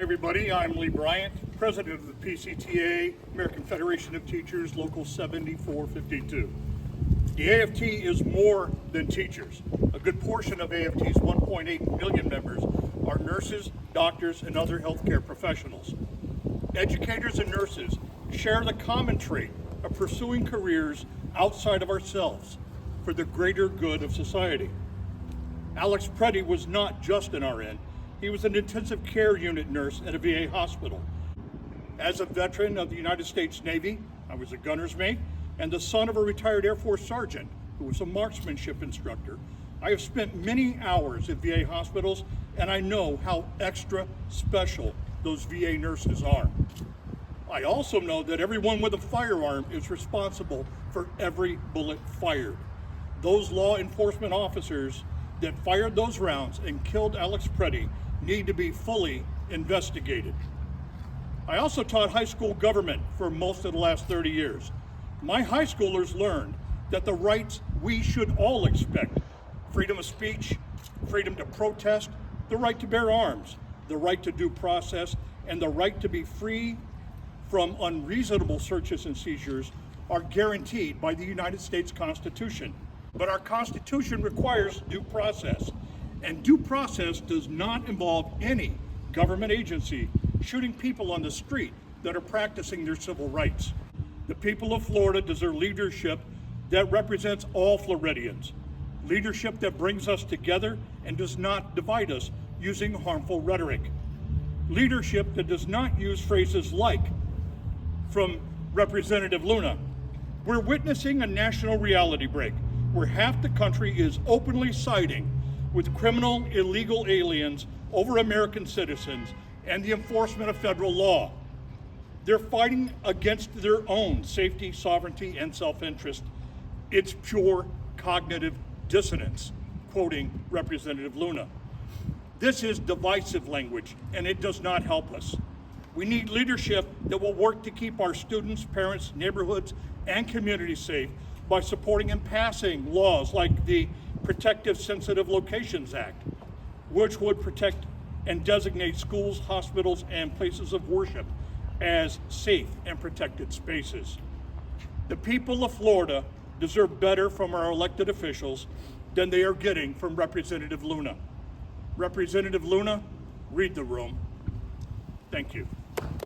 Everybody, I'm Lee Bryant, president of the PCTA, American Federation of Teachers, Local 7452. The AFT is more than teachers. A good portion of AFT's 1.8 million members are nurses, doctors, and other healthcare professionals. Educators and nurses share the common trait of pursuing careers outside of ourselves for the greater good of society. Alex Pretti was not just an RN. He was an intensive care unit nurse at a VA hospital. As a veteran of the United States Navy, I was a gunner's mate, and the son of a retired Air Force sergeant who was a marksmanship instructor. I have spent many hours at VA hospitals, and I know how extra special those VA nurses are. I also know that everyone with a firearm is responsible for every bullet fired. Those law enforcement officers that fired those rounds and killed Alex Pretti need to be fully investigated. I also taught high school government for most of the last 30 years. My high schoolers learned that the rights we should all expect: freedom of speech, freedom to protest, the right to bear arms, the right to due process, and the right to be free from unreasonable searches and seizures are guaranteed by the United States Constitution. But our Constitution requires due process, and due process does not involve any government agency shooting people on the street that are practicing their civil rights. The people of Florida deserve leadership that represents all Floridians, leadership that brings us together and does not divide us using harmful rhetoric, leadership that does not use phrases like, from Representative Luna, "We're witnessing a national reality break where half the country is openly siding with criminal illegal aliens over American citizens and the enforcement of federal law. They're fighting against their own safety, sovereignty, and self-interest. It's pure cognitive dissonance," quoting Representative Luna. This is divisive language, and it does not help us. We need leadership that will work to keep our students, parents, neighborhoods, and communities safe by supporting and passing laws like the Protective Sensitive Locations Act, which would protect and designate schools, hospitals, and places of worship as safe and protected spaces. The people of Florida deserve better from our elected officials than they are getting from Representative Luna. Representative Luna, read the room. Thank you.